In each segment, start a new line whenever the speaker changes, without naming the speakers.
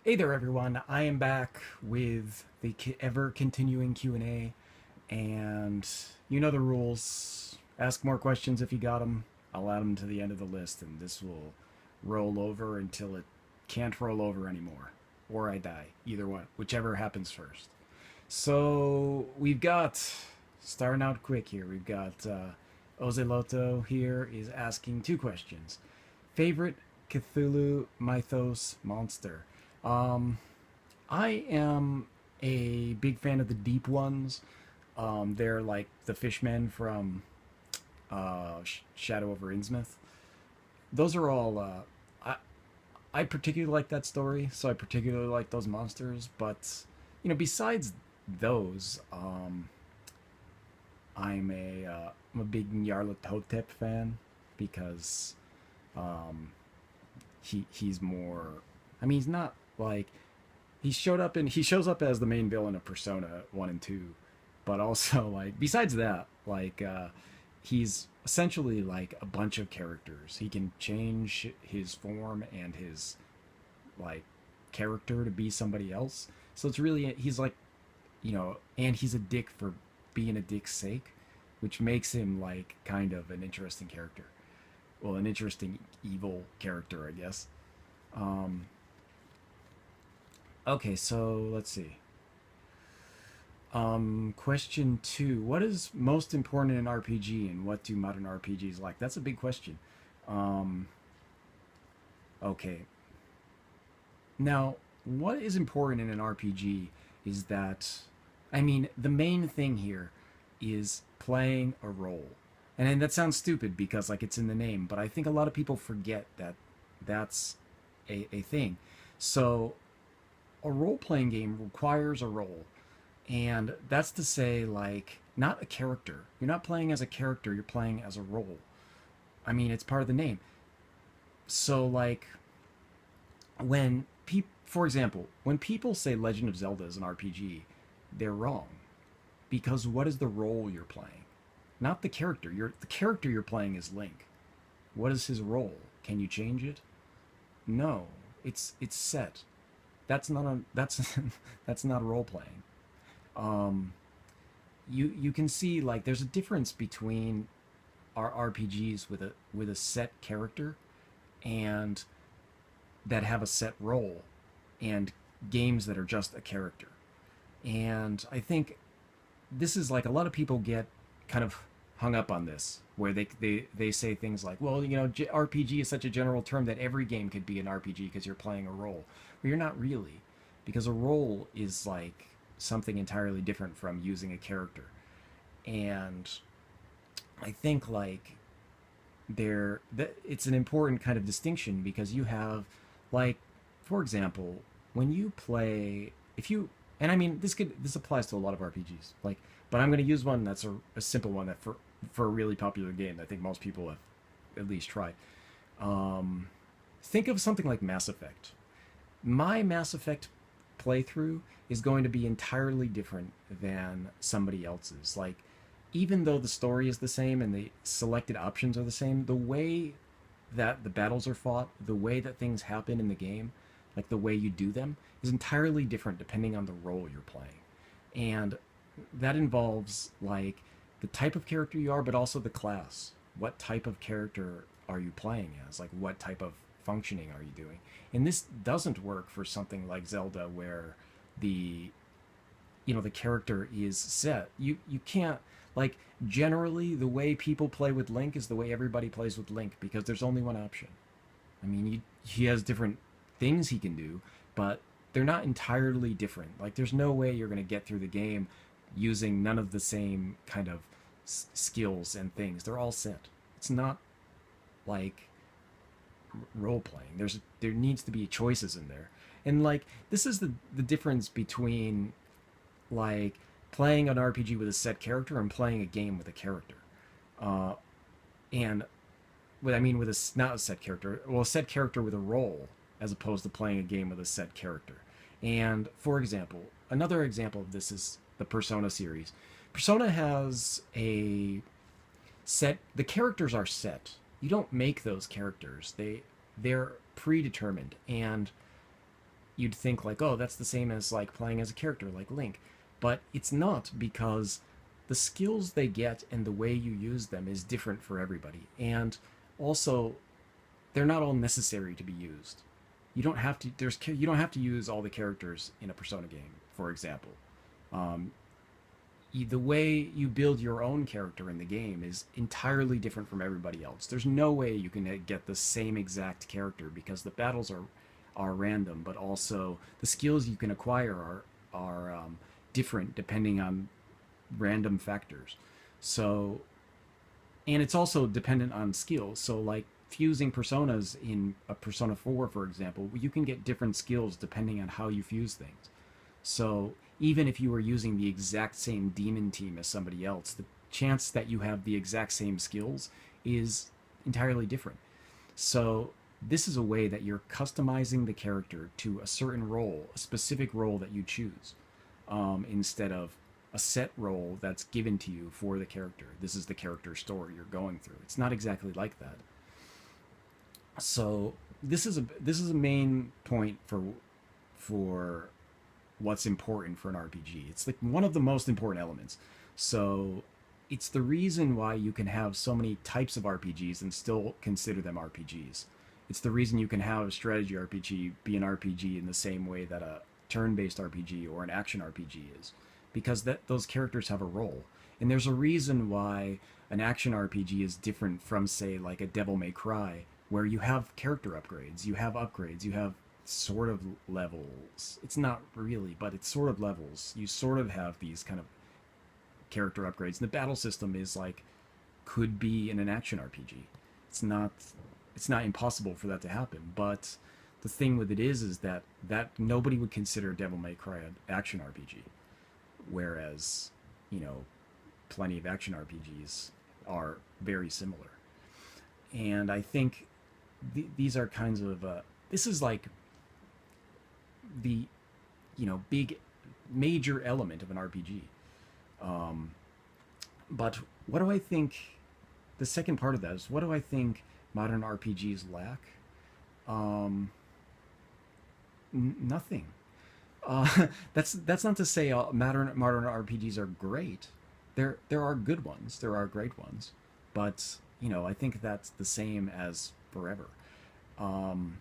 Hey there, everyone. I am back with the ever-continuing Q&A, and you know the rules. Ask more questions if you got them. I'll add them to the end of the list, and this will roll over until it can't roll over anymore. Or I die. Either one. Whichever happens first. So, we've got, starting out quick here, we've got Ozeloto here is asking two questions. Favorite Cthulhu Mythos monster? Um, I am a big fan of the deep ones. They're like the fishmen from Shadow over Innsmouth. Those are all. I particularly like that story, so I particularly like those monsters. But besides those, I'm a big Nyarlathotep fan because um, he's more. I mean, he's not like he shows up as the main villain of Persona 1 and 2, but also like besides that, he's essentially like a bunch of characters. He can change his form and his like character to be somebody else. So it's really he's like, and he's a dick for being a dick's sake, which makes him like kind of an interesting character. Well, an interesting evil character, I guess. Um, okay, so let's see. Question two: what is most important in an RPG, and what do modern RPGs like? That's a big question. Um, okay, now what is important in an RPG is that, I mean, the main thing here is playing a role, and that sounds stupid because like it's in the name, but I think a lot of people forget that that's a thing. So a role playing game requires a role. And that's to say, like, not a character. You're not playing as a character, you're playing as a role. I mean, it's part of the name. So, like, when people, for example, when people say Legend of Zelda is an RPG, they're wrong. Because what is the role you're playing? Not the character. The character you're playing is Link. What is his role? Can you change it? No. It's set. That's that's not role playing. Um, you can see like there's a difference between our RPGs with a set character and that have a set role, and games that are just a character. And I think this is like a lot of people get kind of hung up on this where they say things like, well, RPG is such a general term that every game could be an RPG because you're playing a role. Well, you're not really, because a role is like something entirely different from using a character. And I think like it's an important kind of distinction because you have, like, for example, when you play, if you, and I mean this applies to a lot of RPGs, like, but I'm going to use one that's a simple one that for a really popular game that I think most people have at least tried. um think of something like Mass Effect. My Mass Effect playthrough is going to be entirely different than somebody else's. Like, even though the story is the same and the selected options are the same, the way that the battles are fought, the way that things happen in the game, like the way you do them, is entirely different depending on the role you're playing. And that involves like the type of character you are, but also the class. What type of character are you playing as? Like, what type of functioning are you doing? And this doesn't work for something like Zelda, where the the character is set. You can't, like, generally the way people play with Link is the way everybody plays with Link because there's only one option. I mean, he has different things he can do, but they're not entirely different. Like, there's no way you're going to get through the game using none of the same kind of skills and things. They're all set. It's not like role playing. There needs to be choices in there, and like this is the difference between like playing an RPG with a set character and playing a game with a character. Uh, and what I mean with a not a set character, well, a set character with a role, as opposed to playing a game with a set character. And for example, another example of this is the Persona series. Persona has a set. The characters are set. You don't make those characters. They're predetermined, and you'd think like, oh, that's the same as like playing as a character like Link, but it's not, because the skills they get and the way you use them is different for everybody. And also, they're not all necessary to be used. You don't have to use all the characters in a Persona game, for example. Um, the way you build your own character in the game is entirely different from everybody else. There's no way you can get the same exact character, because the battles are random, but also the skills you can acquire are different depending on random factors. So, and it's also dependent on skills. So, like fusing personas in a Persona 4, for example, you can get different skills depending on how you fuse things. So even if you were using the exact same demon team as somebody else, the chance that you have the exact same skills is entirely different. So this is a way that you're customizing the character to a certain role, a specific role that you choose, instead of a set role that's given to you for the character. This is the character story you're going through. It's not exactly like that. So this is a main point for what's important for an RPG. It's like one of the most important elements. So it's the reason why you can have so many types of RPGs and still consider them RPGs. It's the reason you can have a strategy RPG be an RPG in the same way that a turn-based RPG or an action RPG is, because those characters have a role. And there's a reason why an action RPG is different from, say, like a Devil May Cry, where you have character upgrades, you have sort of levels. It's not really, but it's sort of levels. You sort of have these kind of character upgrades. And the battle system is like, could be in an action RPG. It's not it's not impossible for that to happen, but the thing with it is that nobody would consider Devil May Cry an action RPG, whereas, you know, plenty of action RPGs are very similar. And I think these are kinds of this is like the, you know, big major element of an RPG. Um, but what do I think? The second part of that is, what do I think modern RPGs lack? Um, Nothing. That's not to say modern RPGs are great. There are good ones. There are great ones, but you know, I think that's the same as forever. Um,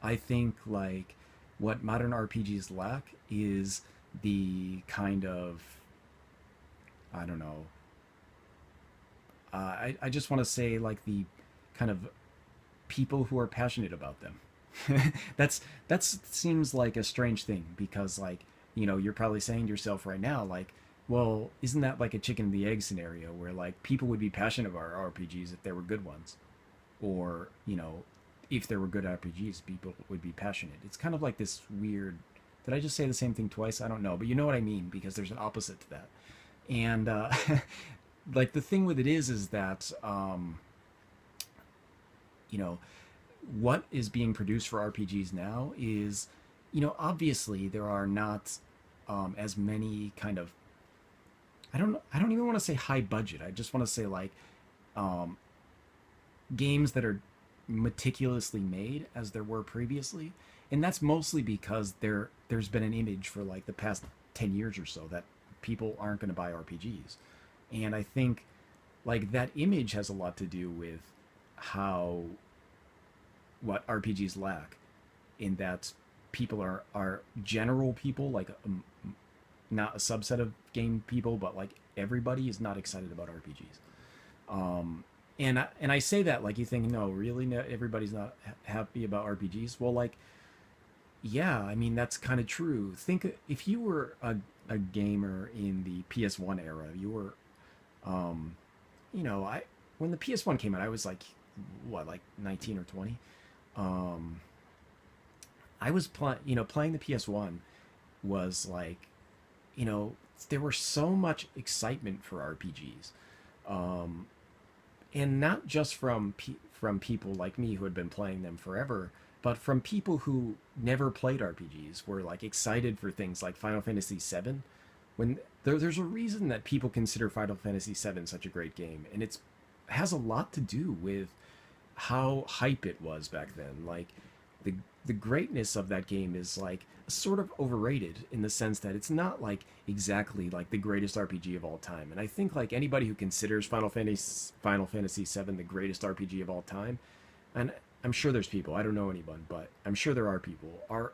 I think like what modern RPGs lack is the kind of, I don't know. I just want to say like the kind of people who are passionate about them. That's seems like a strange thing, because like, you know, you're probably saying to yourself right now like, well, isn't that like a chicken and the egg scenario where like people would be passionate about RPGs if they were good ones, or you know, if there were good RPGs, people would be passionate. It's kind of like this weird. Did I just say the same thing twice? I don't know, but you know what I mean, because there's an opposite to that. And like the thing with it is that you know, what is being produced for RPGs now is, you know, obviously there are not as many kind of, I don't even want to say high budget. I just want to say like um, games that are meticulously made as there were previously, and that's mostly because there's been an image for like the past 10 years or so that people aren't going to buy RPGs. And I think like that image has a lot to do with how what RPGs lack, in that people are general people, like not a subset of game people, but like everybody is not excited about RPGs. And I say that like you think, no, really, no, everybody's not happy about RPGs. Well, like, yeah, I mean that's kind of true. Think if you were a gamer in the PS1 era, you were, um, you know, I when the PS1 came out, I was like, what, like 19 or 20. Um, I was playing the PS1 was like, you know, there was so much excitement for RPGs. Um, and not just from people like me who had been playing them forever, but from people who never played RPGs were like excited for things like Final Fantasy VII. When there's a reason that people consider Final Fantasy VII such a great game, and it's has a lot to do with how hype it was back then. Like the the greatness of that game is like sort of overrated in the sense that it's not like exactly like the greatest RPG of all time. And I think like anybody who considers Final Fantasy VII the greatest RPG of all time, and I'm sure there's people, I don't know anyone, but I'm sure there are people, are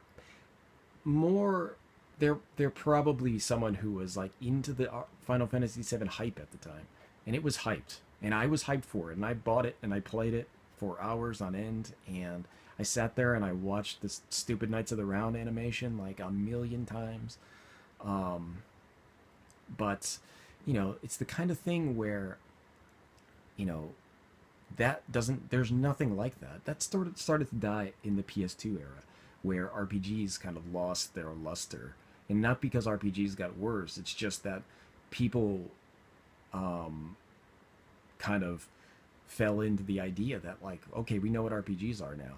more, they're probably someone who was like into the Final Fantasy VII hype at the time, and it was hyped, and I was hyped for it, and I bought it and I played it for hours on end, and I sat there and I watched this stupid Knights of the Round animation like a million times. Um, but it's the kind of thing where you know that doesn't there's nothing like that. That started to die in the PS2 era, where RPGs kind of lost their luster, and not because RPGs got worse. It's just that people um, kind of fell into the idea that like, okay, we know what RPGs are now.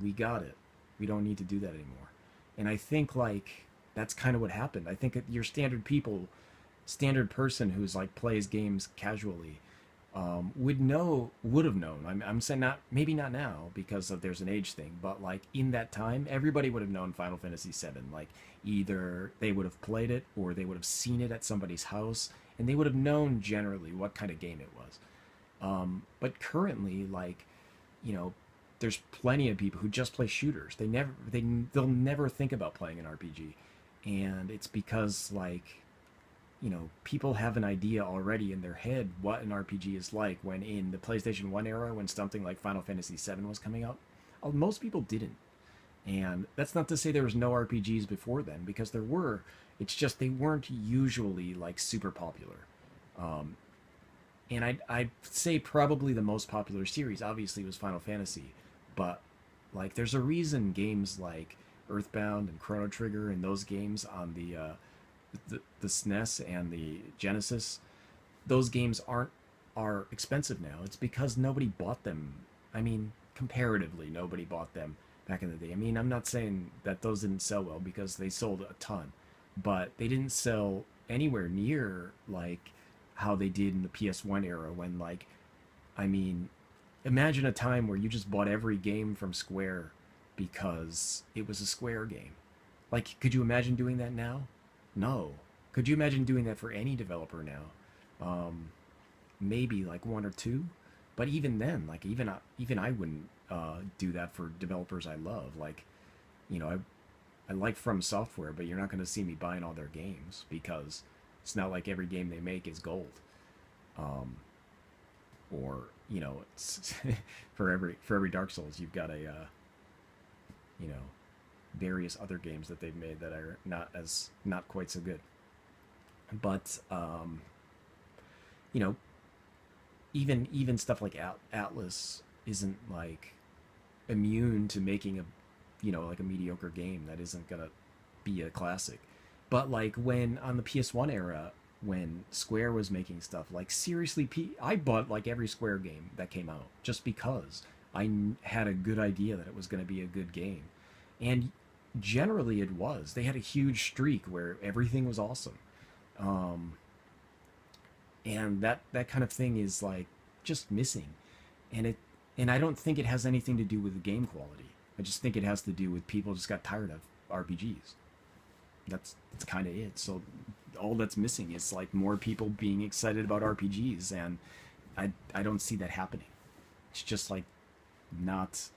We got it. We don't need to do that anymore. And I think like that's kind of what happened. I think that your standard person who's like plays games casually would have known. I'm saying not maybe not now because of there's an age thing, but like in that time, everybody would have known Final Fantasy VII. Like either they would have played it or they would have seen it at somebody's house, and they would have known generally what kind of game it was. But currently, like you know, there's plenty of people who just play shooters. They'll never think about playing an RPG, and it's because like people have an idea already in their head what an RPG is like. When in the PlayStation 1 era, when something like Final Fantasy VII was coming out, most people didn't. And that's not to say there was no RPGs before then, because there were. It's just they weren't usually like super popular. Um, and I'd say probably the most popular series obviously was Final Fantasy, but like there's a reason games like Earthbound and Chrono Trigger and those games on the SNES and the Genesis, those games are expensive now. It's because nobody bought them. I mean, comparatively, nobody bought them back in the day. I mean, I'm not saying that those didn't sell well, because they sold a ton, but they didn't sell anywhere near like how they did in the PS1 era when like I mean, imagine a time where you just bought every game from Square because it was a Square game. Like, could you imagine doing that now? No. Could you imagine doing that for any developer now? Um, Maybe like one or two, but even then, like even I wouldn't do that for developers I love. Like, you know, I like From Software, but you're not going to see me buying all their games because it's not like every game they make is gold. Um, or it's for every Dark Souls, you've got a you know various other games that they've made that are not quite so good. But you know, even stuff like Atlas isn't like immune to making a like a mediocre game that isn't gonna be a classic. But like when on the PS1 era, when Square was making stuff, like seriously, I bought like every Square game that came out just because had a good idea that it was going to be a good game, and generally it was. They had a huge streak where everything was awesome, um, and that kind of thing is like just missing, and I don't think it has anything to do with the game quality. I just think it has to do with people just got tired of RPGs. That's kind of it. So all that's missing is like more people being excited about RPGs, and I don't see that happening. It's just like not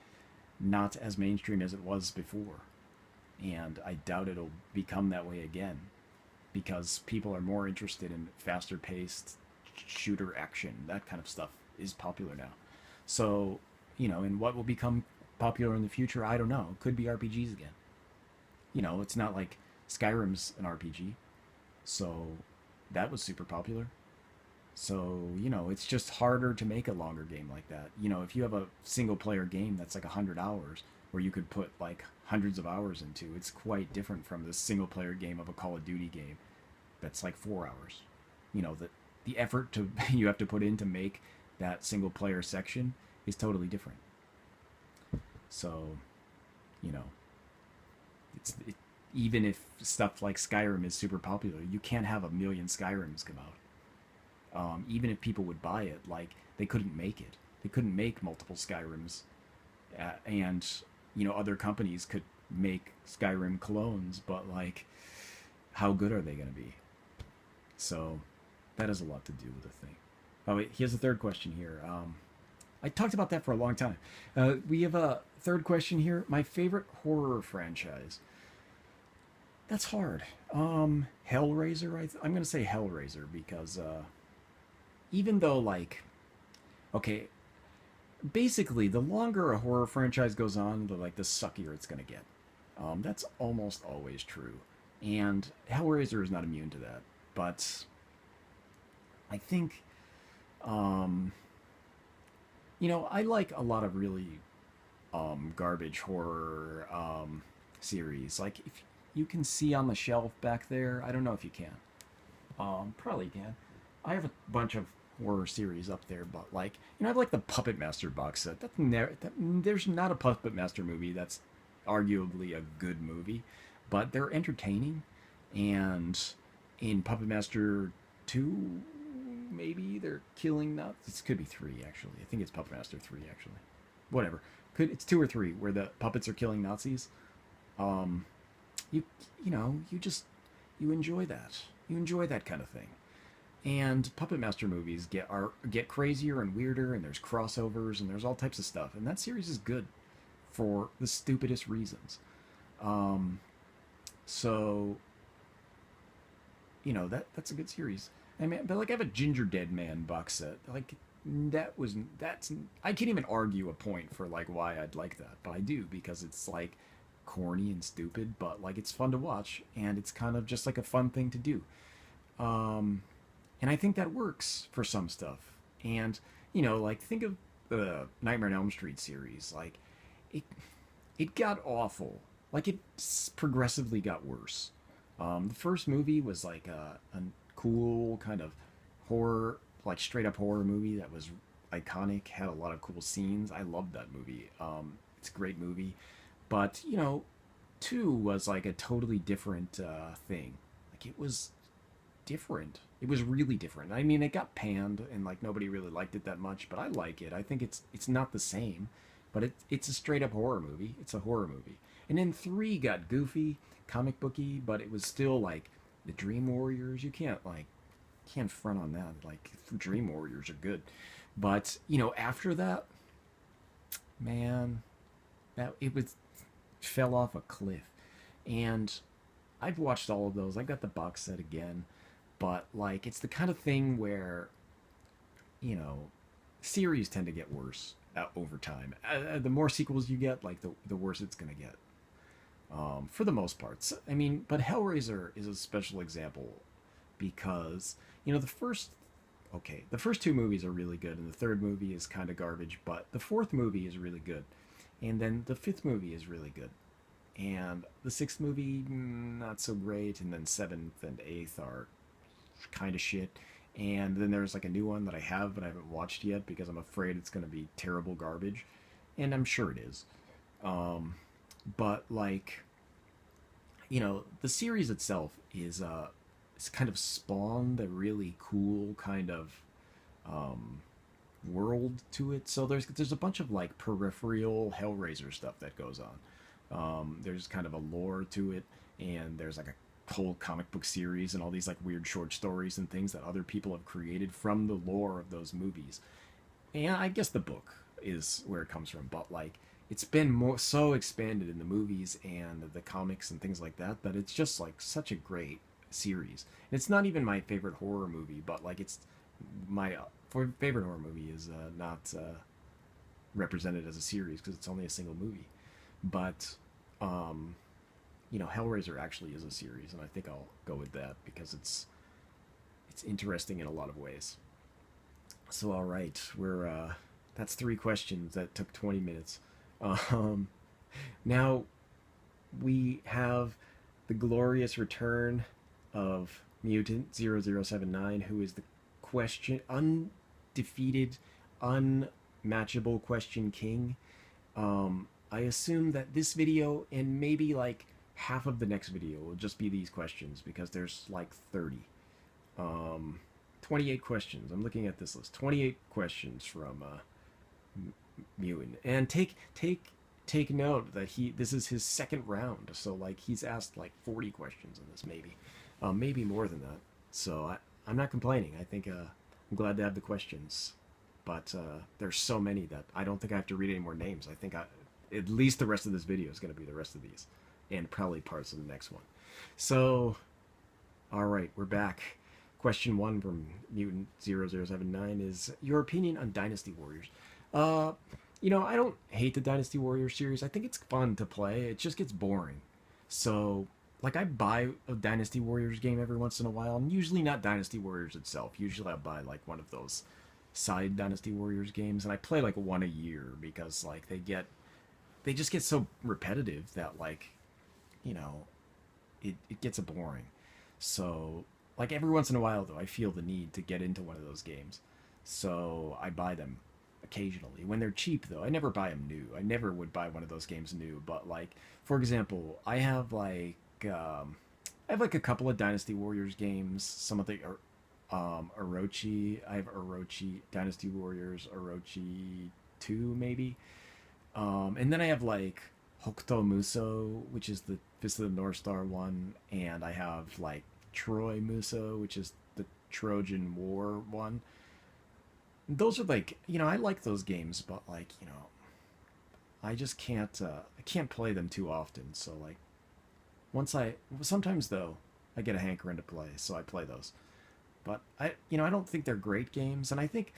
not as mainstream as it was before, and I doubt it'll become that way again because people are more interested in faster paced shooter action. That kind of stuff is popular now. So, and what will become popular in the future, I don't know. It could be RPGs again. It's not like Skyrim's an RPG, so that was super popular. So, it's just harder to make a longer game like that. If you have a single player game that's like 100 hours, where you could put like hundreds of hours into, it's quite different from the single player game of a Call of Duty game that's like 4 hours. The effort to you have to put in to make that single player section is totally different. So, you know, even if stuff like Skyrim is super popular, you can't have a million Skyrims come out. Even if people would buy it, like they couldn't make it. They couldn't make multiple Skyrims, and other companies could make Skyrim clones, but like, how good are they going to be? So that has a lot to do with the thing. Oh, wait, here's a third question here. I talked about that for a long time. We have a third question here. My favorite horror franchise. That's hard. Hellraiser. I'm gonna say Hellraiser because even though like, okay, basically the longer a horror franchise goes on, the suckier it's gonna get. That's almost always true, and Hellraiser is not immune to that. But I think, um, I like a lot of really garbage horror series. Like if you can see on the shelf back there, I don't know if you can. Probably can. I have a bunch of horror series up there, but like I have like the Puppet Master box set. There's not a Puppet Master movie that's arguably a good movie, but they're entertaining. And in Puppet Master 2, maybe they're killing nuts. This could be 3 actually. I think it's Puppet Master 3 actually. Whatever. It's 2 or 3 where the puppets are killing Nazis. Um, you you just you enjoy that. You enjoy that kind of thing. And Puppet Master movies get crazier and weirder, and there's crossovers and there's all types of stuff. And that series is good for the stupidest reasons. Um, so that's a good series. I mean, but like I have a Ginger Dead Man box set. Like that's I can't even argue a point for like why I'd like that, but I do because it's like corny and stupid, but like it's fun to watch and it's kind of just like a fun thing to do. Um, and I think that works for some stuff. And like think of the Nightmare on Elm Street series. Like it it got awful. Like it progressively got worse. The first movie was like a cool kind of horror, like straight up horror movie that was iconic, had a lot of cool scenes. I loved that movie. It's a great movie, but two was like a totally different thing. Like it was different. It was really different. I mean, it got panned and like nobody really liked it that much, but I like it. I think it's not the same, but it's a straight up horror movie. It's a horror movie. And then three got goofy, comic booky, but it was still like the Dream Warriors. You can't front on that. Like Dream Warriors are good, but after that, man, that it was fell off a cliff. And I've watched all of those. I got the box set again, but like it's the kind of thing where you know series tend to get worse over time. The more sequels you get, like the worse it's gonna get. For the most part. So, I mean, but Hellraiser is a special example because the first two movies are really good, and the third movie is kind of garbage, but the fourth movie is really good, and then the fifth movie is really good, and the sixth movie not so great, and then seventh and eighth are kind of shit. And then there's like a new one that I have but I haven't watched yet because I'm afraid it's going to be terrible garbage, and I'm sure it is. But like the series itself is it's kind of spawned a really cool kind of um world to it. So there's a bunch of like peripheral Hellraiser stuff that goes on. There's kind of a lore to it, and there's like a whole comic book series and all these like weird short stories and things that other people have created from the lore of those movies. And I guess the book is where it comes from, but like it's been so expanded in the movies and the comics and things like that that it's just like such a great series. And it's not even my favorite horror movie, but like it's my favorite horror movie is not represented as a series because it's only a single movie. But Hellraiser actually is a series, and I think I'll go with that because it's interesting in a lot of ways. So all right, we're that's 3 questions that took 20 minutes. Um, Now we have the glorious return of Mutant 0079, who is the undefeated, unmatchable question king. I assume that this video and maybe like half of the next video will just be these questions because there's like 30. 28 questions. I'm looking at this list. 28 questions from Mutant. And take take note that this is his second round, so like he's asked like 40 questions in this, maybe more than that. So I'm not complaining. I think I'm glad to have the questions, but there's so many that I don't think I have to read any more names. I think at least the rest of this video is going to be the rest of these, and probably parts of the next one. So, all right, we're back. Question 1 from Mutant0079 is your opinion on Dynasty Warriors. I don't hate the Dynasty Warriors series. I think it's fun to play. It just gets boring. So, like, I buy a Dynasty Warriors game every once in a while, and usually not Dynasty Warriors itself. Usually I buy, like, one of those side Dynasty Warriors games, and I play, like, one a year because, like, they just get so repetitive that, like, it gets boring. So, like, every once in a while, though, I feel the need to get into one of those games. So I buy them occasionally. When they're cheap, though, I never buy them new. I never would buy one of those games new. But, like, for example, I have like a couple of Dynasty Warriors games. Some of the Orochi. I have Orochi, Dynasty Warriors, Orochi 2, maybe. And then I have, like, Hokuto Muso, which is the Fist of the North Star one. And I have, like, Troy Muso, which is the Trojan War one. Those are like, I like those games, but like, I just can't play them too often. So like, sometimes though, I get a hankering to play, so I play those. But I don't think they're great games, and I think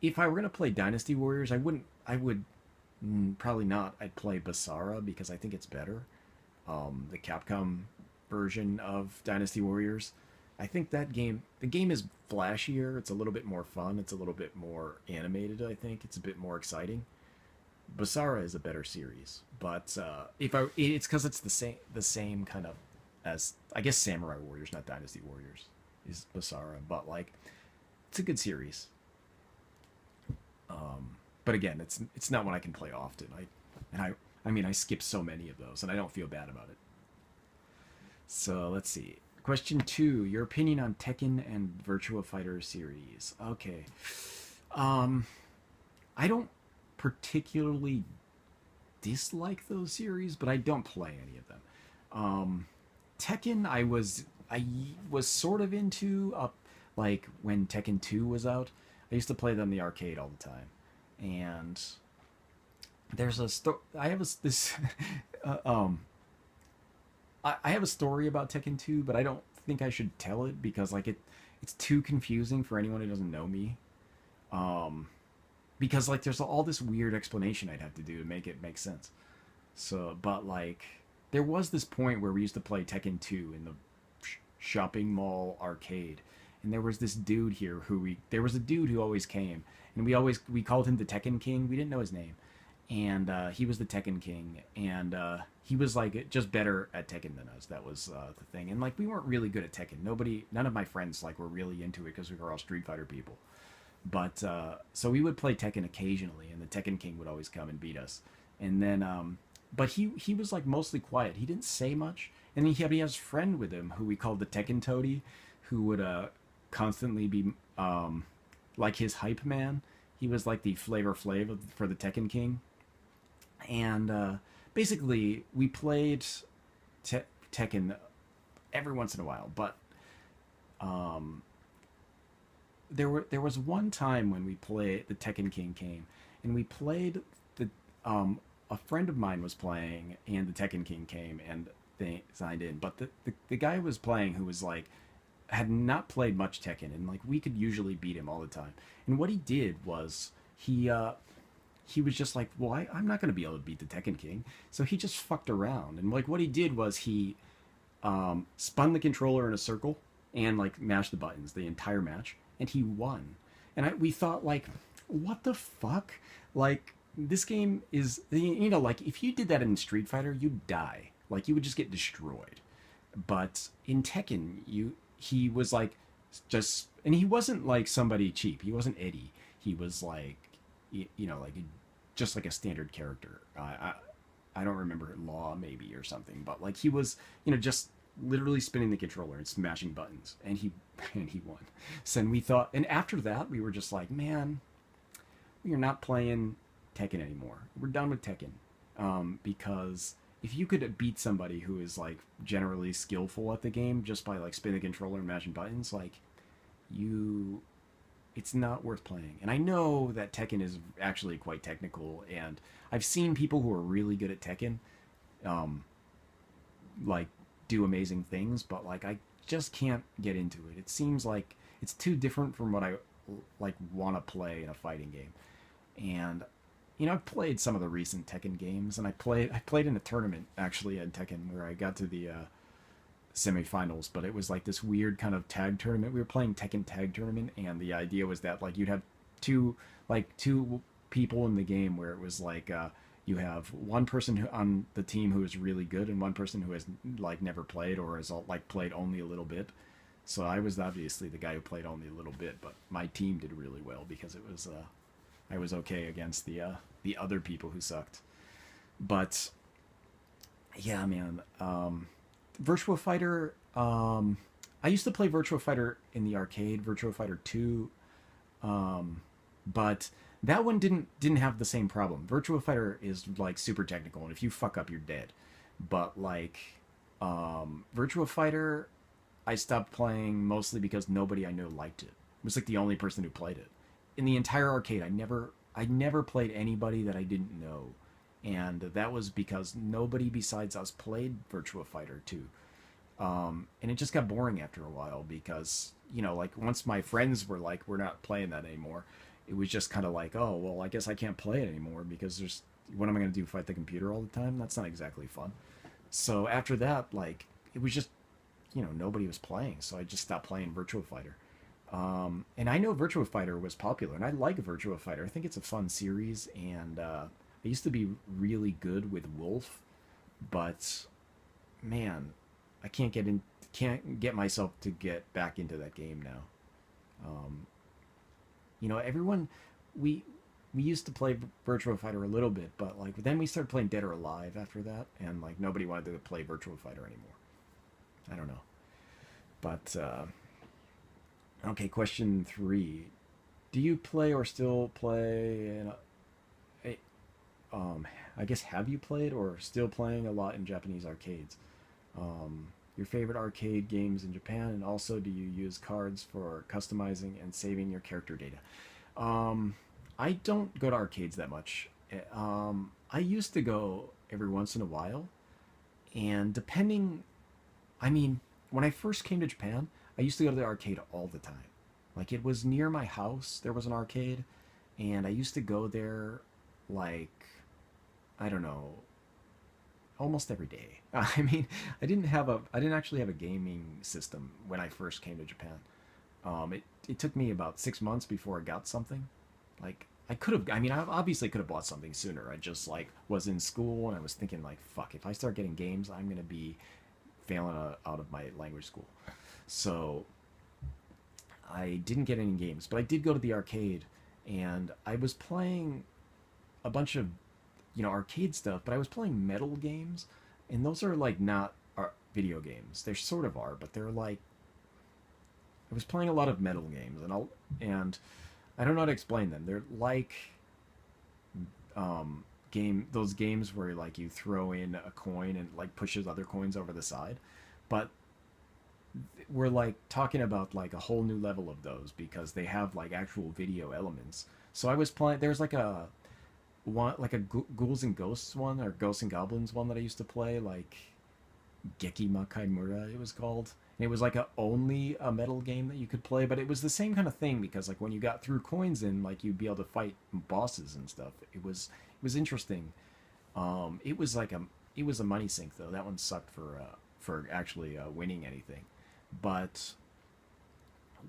if I were gonna play Dynasty Warriors, I would probably not. I'd play Basara because I think it's better. The Capcom version of Dynasty Warriors. I think the game is flashier. It's a little bit more fun. It's a little bit more animated. I think it's a bit more exciting. Basara is a better series, but it's because it's the same kind of as I guess Samurai Warriors, not Dynasty Warriors, is Basara. But like, it's a good series. But again, it's not one I can play often. I skip so many of those, and I don't feel bad about it. So let's see. Question 2, your opinion on Tekken and Virtua Fighter series. Okay. I don't particularly dislike those series, but I don't play any of them. Tekken I was sort of into like when Tekken 2 was out. I used to play them in the arcade all the time. And there's I have this I have a story about Tekken 2, but I don't think I should tell it because like it's too confusing for anyone who doesn't know me. Because like there's all this weird explanation I'd have to do to make it make sense. So, but like there was this point where we used to play Tekken 2 in the shopping mall arcade, and there was this dude here there was a dude who always came, and we called him the Tekken King. We didn't know his name, and he was the Tekken King, and he was like just better at Tekken than us. That was the thing, and like we weren't really good at Tekken. None of my friends like were really into it because we were all Street Fighter people. But so we would play Tekken occasionally, and the Tekken King would always come and beat us. And then, but he was like mostly quiet. He didn't say much, and he had his friend with him who we called the Tekken Toady, who would constantly be like his hype man. He was like the Flavor Flav for the Tekken King. And basically, we played Tekken every once in a while, but there was one time when the Tekken King came, and we played a friend of mine was playing, and the Tekken King came, and they signed in. But the guy was playing who was like had not played much Tekken, and like we could usually beat him all the time. And what he did was he was just like, well, I'm not going to be able to beat the Tekken King. So he just fucked around. And like what he did was he spun the controller in a circle and like mashed the buttons the entire match. And he won. And we thought like, what the fuck? Like this game is, like if you did that in Street Fighter, you'd die. Like you would just get destroyed. But in Tekken, he was like just, and he wasn't like somebody cheap. He wasn't Eddie. He was like, like just like a standard character. I don't remember Law maybe or something, but like he was, just literally spinning the controller and smashing buttons, and he won. So we thought, and after that we were just like, man, we are not playing Tekken anymore. We're done with Tekken. because if you could beat somebody who is like generally skillful at the game just by like spinning the controller and mashing buttons, like you, it's not worth playing. And I know that Tekken is actually quite technical, and I've seen people who are really good at Tekken, um, like do amazing things, but like I just can't get into it. It seems like it's too different from what I like want to play in a fighting game. And I've played some of the recent Tekken games, and I played in a tournament actually at Tekken where I got to the semifinals, but it was like this weird kind of tag tournament. We were playing Tekken tag tournament, and the idea was that like you'd have two two people in the game where it was like you have one person on the team who is really good and one person who has like never played or has like played only a little bit. So I was obviously the guy who played only a little bit, but my team did really well because it was I was okay against the other people who sucked. But yeah, man, Virtua Fighter. I used to play Virtua Fighter in the arcade, Virtua Fighter 2, but that one didn't have the same problem. Virtua Fighter is like super technical, and if you fuck up, you're dead. But like Virtua Fighter, I stopped playing mostly because nobody I knew liked it. It was like the only person who played it in the entire arcade. I never played anybody that I didn't know, and that was because nobody besides us played Virtua Fighter 2. And it just got boring after a while because, like once my friends were like, we're not playing that anymore, it was just kind of like, oh, well, I guess I can't play it anymore because what am I going to do, fight the computer all the time? That's not exactly fun. So after that, like, it was just, nobody was playing. So I just stopped playing Virtua Fighter. And I know Virtua Fighter was popular, and I like Virtua Fighter. I think it's a fun series, and I used to be really good with Wolf, but man, I can't get myself to get back into that game now. Um, everyone we we used to play Virtua Fighter a little bit, but like then we started playing Dead or Alive after that, and like nobody wanted to play Virtua Fighter anymore. I don't know, but okay. Question 3: do you play or still play? I guess have you played or still playing a lot in Japanese arcades? Your favorite arcade games in Japan, and also do you use cards for customizing and saving your character data? Um, I don't go to arcades that much. I used to go every once in a while, and depending, I mean, when I first came to Japan, I used to go to the arcade all the time. Like it was near my house, there was an arcade, and I used to go there like, I don't know, almost every day. I mean, I didn't actually have a gaming system when I first came to Japan. It took me about 6 months before I got something. Like I could have, I mean, I obviously could have bought something sooner. I just like was in school and I was thinking like, fuck, if I start getting games, I'm gonna be failing out of my language school. So I didn't get any games, but I did go to the arcade, and I was playing a bunch of arcade stuff, but I was playing metal games, and those are like not video games. They sort of are, but they're like I was playing a lot of metal games, and I don't know how to explain them. They're like those games where like you throw in a coin and like pushes other coins over the side, but we're like talking about like a whole new level of those because they have like actual video elements. So I was playing. There's like a one like a ghouls and ghosts one or ghosts and goblins one that I used to play, like Geki Makai Mura it was called. And it was like only a metal game that you could play, but it was the same kind of thing because like when you got through coins in, like you'd be able to fight bosses and stuff. It was interesting. It was like it was a money sink though. That one sucked for actually winning anything. But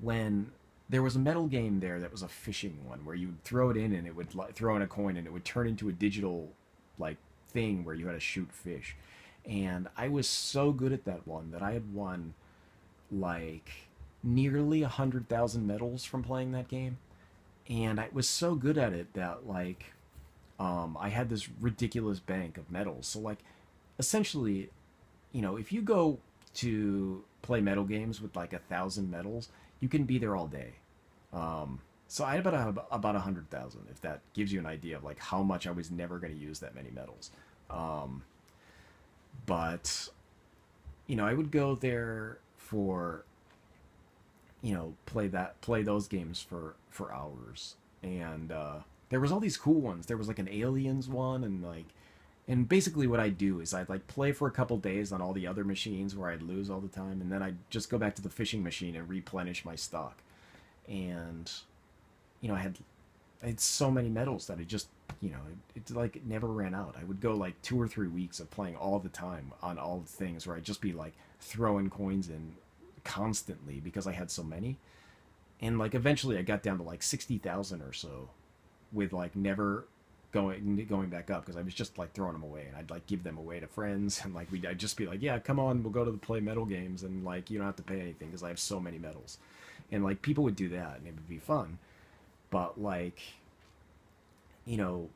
when there was a metal game there that was a fishing one where you would throw it in and it would like, throw in a coin and it would turn into a digital like thing where you had to shoot fish. And I was so good at that one that I had won like nearly 100,000 medals from playing that game. And I was so good at it that like I had this ridiculous bank of medals. So like essentially, if you go to play metal games with like 1,000 medals, you can be there all day. So I had about 100,000, if that gives you an idea of like how much I was never going to use that many medals. But I would go there for play those games for hours. And there was all these cool ones. There was like an aliens one, and basically what I'd do is I'd like play for a couple days on all the other machines where I'd lose all the time, and then I'd just go back to the fishing machine and replenish my stock. And I had so many medals that I just like it never ran out. I would go like 2 or 3 weeks of playing all the time on all the things where I'd just be like throwing coins in constantly because I had so many. And like eventually I got down to like 60,000 or so with like never going back up because I was just like throwing them away, and I'd like give them away to friends, and like I'd just be like, yeah, come on, we'll go to the play medal games, and like you don't have to pay anything because I have so many medals. And like people would do that and it would be fun. But like you know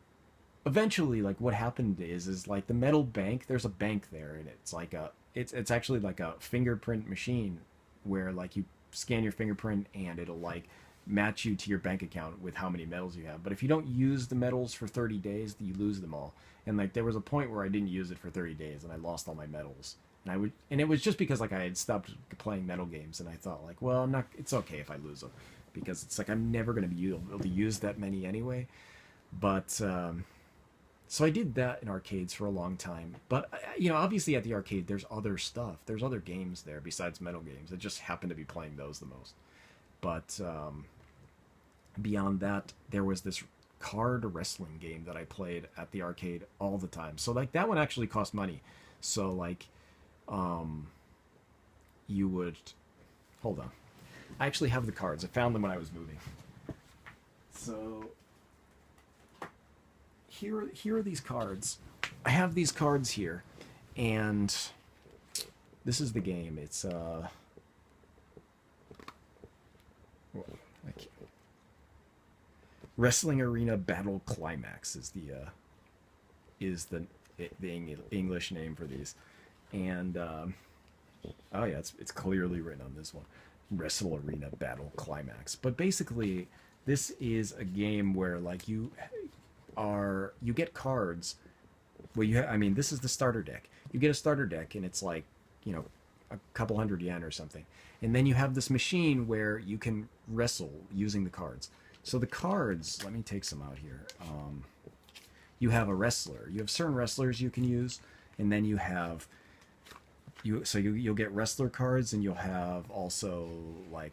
eventually like what happened is like the metal bank, there's a bank there, and it's like it's actually like a fingerprint machine where like you scan your fingerprint and it'll like match you to your bank account with how many medals you have. But if you don't use the medals for 30 days, you lose them all. And like there was a point where I didn't use it for 30 days and I lost all my medals. And it was just because like I had stopped playing medal games, and I thought like, well, I'm not, it's okay if I lose them because it's like I'm never going to be able to use that many anyway. But so I did that in arcades for a long time. But obviously at the arcade there's other stuff. There's other games there besides medal games. I just happen to be playing those the most. But beyond that, there was this card wrestling game that I played at the arcade all the time. So like that one actually cost money. So like you would hold on. I actually have the cards. I found them when I was moving. So here are these cards. I have these cards here, and this is the game. It's Wrestling Arena Battle Climax is the English name for these. And oh yeah, it's clearly written on this one, Wrestle Arena Battle Climax. But basically, this is a game where like you get cards. Well, this is the starter deck. You get a starter deck, and it's like a couple hundred yen or something. And then you have this machine where you can wrestle using the cards. So the cards, let me take some out here. You have a wrestler. You have certain wrestlers you can use, and then you have you'll get wrestler cards, and you'll have also like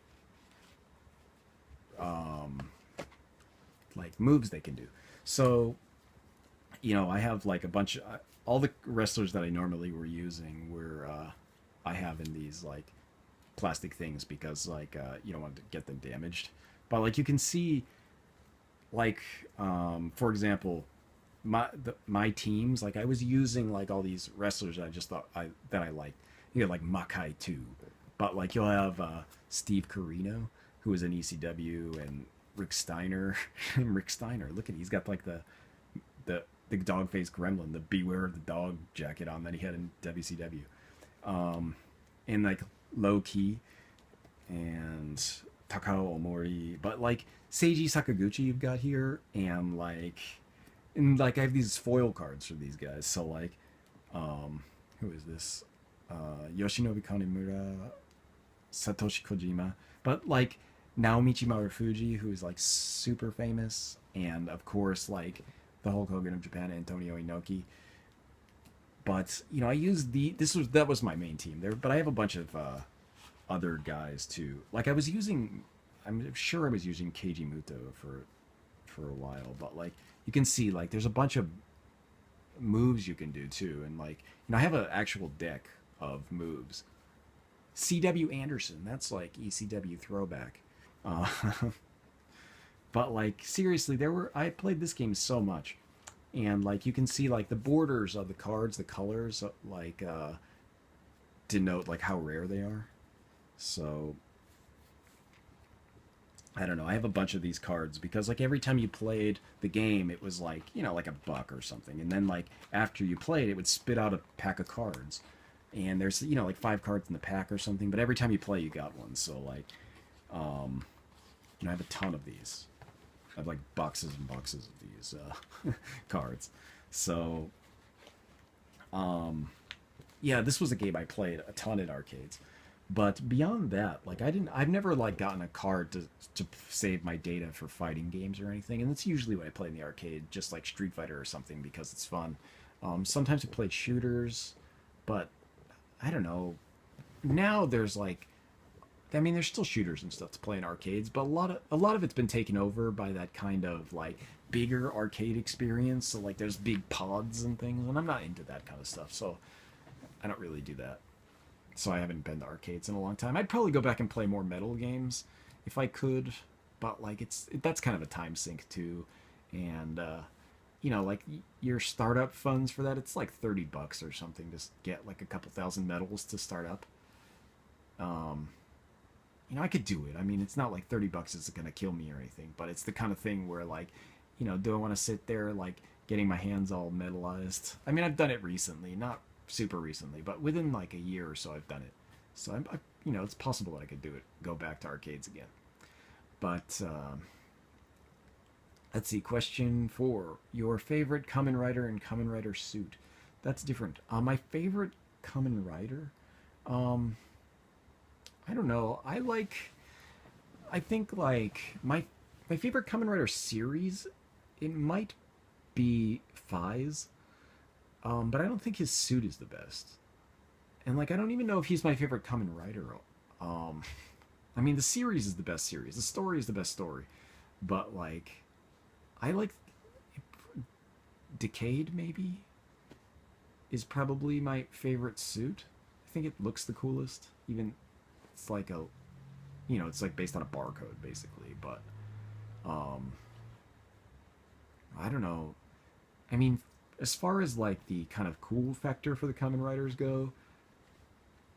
moves they can do. So I have like a bunch of all the wrestlers that I normally were using were I have in these like plastic things because like you don't want to get them damaged. But like you can see, like for example, my teams, like I was using like all these wrestlers that I just thought I liked. You have like Makai 2, but like you'll have Steve Carino, who is an ECW, and Rick Steiner. Rick Steiner, look at, he's got like the dog face gremlin, the Beware of the Dog jacket on that he had in WCW. And like Low Key and Takao Omori, but like Seiji Sakaguchi you've got here, and like I have these foil cards for these guys. So like who is this? Yoshinobu Kanemura, Satoshi Kojima, but like Naomichi Marufuji, who is like super famous, and of course like the Hulk Hogan of Japan, Antonio Inoki. But I used that was my main team there, but I have a bunch of other guys too. Like I'm sure I was using Keiji Muto for a while, but like you can see like there's a bunch of moves you can do too, and like I have an actual deck of moves. C.W. Anderson, that's like ECW throwback. But like seriously, I played this game so much, and like you can see like the borders of the cards, the colors like denote like how rare they are. So I don't know. I have a bunch of these cards because like every time you played the game, it was like like $1 or something, and then like after you played, it would spit out a pack of cards, and there's like 5 cards in the pack or something. But every time you play, you got one. So like I have a ton of these. I have like boxes and boxes of these cards. So Um, yeah, this was a game I played a ton at arcades. But beyond that, like I've never like gotten a card to save my data for fighting games or anything, and that's usually what I play in the arcade, just like Street Fighter or something because it's fun. Sometimes I play shooters, but I don't know. Now there's like, I mean, there's still shooters and stuff to play in arcades, but a lot of it's been taken over by that kind of like bigger arcade experience. So like there's big pods and things, and I'm not into that kind of stuff, so I don't really do that. So I haven't been to arcades in a long time. I'd probably go back and play more metal games if I could, but like that's kind of a time sink too, and like your startup funds for that, it's like $30 or something to get like a couple thousand medals to start up. Um, I could do it. I mean, it's not like $30 is gonna kill me or anything, but it's the kind of thing where like, do I want to sit there like getting my hands all metalized? I mean, I've done it recently, not super recently, but within like a year or so, I've done it. So it's possible that I could do it, go back to arcades again. But let's see. Question 4: Your favorite Kamen Rider and Kamen Rider suit? That's different. My favorite Kamen Rider. Um, I don't know. I think like my favorite Kamen Rider series. It might be Fize. But I don't think his suit is the best. And like I don't even know if he's my favorite Kamen Rider. Um, I mean the series is the best series. The story is the best story. But like I like Decade maybe is probably my favorite suit. I think it looks the coolest. Even it's like it's like based on a barcode basically, but um I don't know. I mean, as far as like the kind of cool factor for the Kamen Riders go,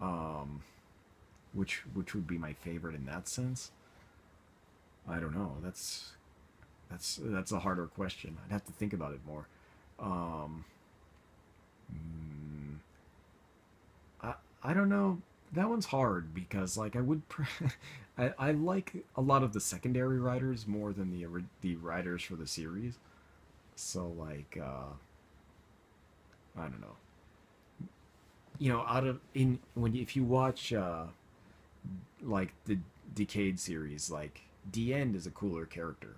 um, which would be my favorite in that sense, I don't know. That's a harder question. I'd have to think about it more. Um, mm, I I don't know. That one's hard because like I like a lot of the secondary writers more than the writers for the series. So like I don't know. Out of in when if you watch like the Decade series, like D End is a cooler character.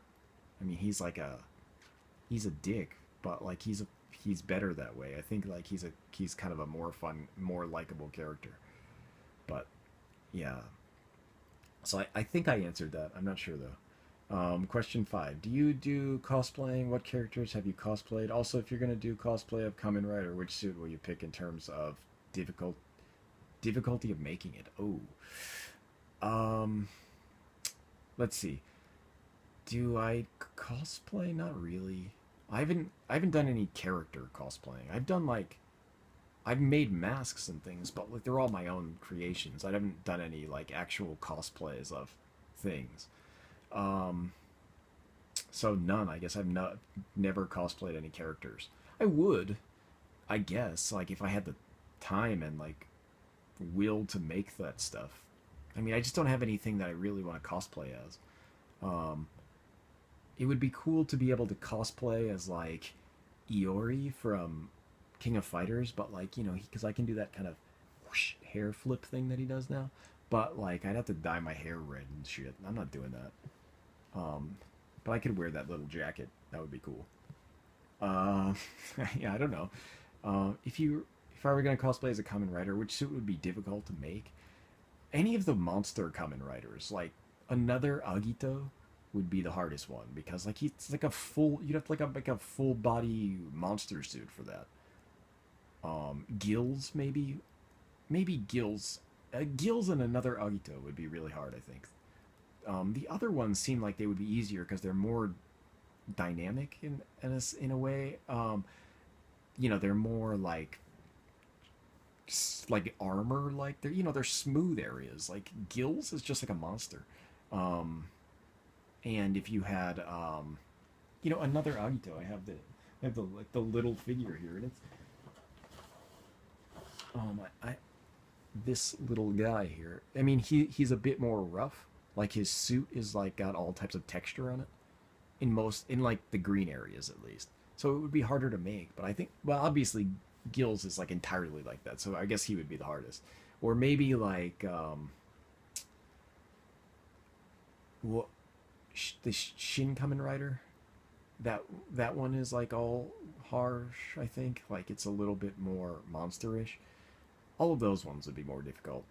I mean, he's a dick, but like he's better that way. I think like he's kind of a more fun, more likable character. But yeah, so I think I answered that. I'm not sure though. Question 5. Do you do cosplaying? What characters have you cosplayed? Also, if you're going to do cosplay of Kamen Rider, which suit will you pick in terms of difficult difficulty of making it? Oh. Um, let's see. Do I cosplay? Not really. I haven't done any character cosplaying. I've made masks and things, but like they're all my own creations. I haven't done any like actual cosplays of things. Um, so none. I guess I've not never cosplayed any characters. I would, I guess, like if I had the time and like will to make that stuff. I mean, I just don't have anything that I really want to cosplay as. Um, it would be cool to be able to cosplay as like Iori from King of Fighters, but like because I can do that kind of whoosh, hair flip thing that he does now. But like I'd have to dye my hair red and shit. I'm not doing that. Um, but I could wear that little jacket. That would be cool. Uh, yeah, I don't know. If I were gonna cosplay as a Kamen Rider, which suit would be difficult to make? Any of the monster Kamen Riders, like another Agito, would be the hardest one because like it's like a full. You'd have to like a full body monster suit for that. Gills maybe Gills. Gills and another Agito would be really hard, I think. The other ones seem like they would be easier because they're more dynamic in a way. They're more like armor, like they're smooth areas. Like Gills is just like a monster. Um, and if you had another Agito, I have the like the little figure here, and it's I this little guy here. I mean, he's a bit more rough. Like his suit is like got all types of texture on it in like the green areas at least. So it would be harder to make, but I think well obviously Gills is like entirely like that, so I guess he would be the hardest. Or maybe like what the Shin Kamen Rider. That that one is like all harsh. I think like it's a little bit more monsterish. All of those ones would be more difficult.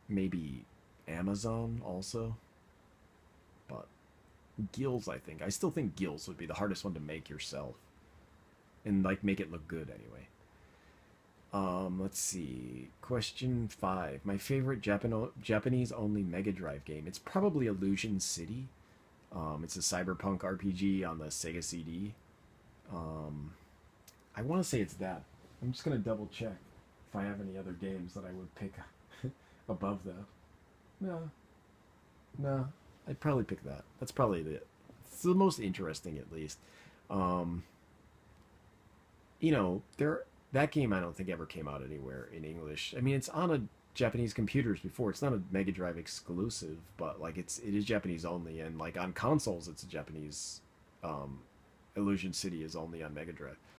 Maybe Amazon also, but Gills. I think I still think Gills would be the hardest one to make yourself and like make it look good anyway. Let's see. Question 5. My favorite Japanese only Mega Drive game. It's probably Illusion City. It's a cyberpunk RPG on the Sega CD. Um, I want to say it's that. I'm just gonna double check if I have any other games that I would pick above that. No, no, I'd probably pick that. That's probably it's the most interesting at least. Um, there that game I don't think ever came out anywhere in English. I mean, it's on a Japanese computers before. It's not a Mega Drive exclusive, but like it is Japanese only, and like on consoles, it's a Japanese. Um, Illusion City is only on Mega Drive.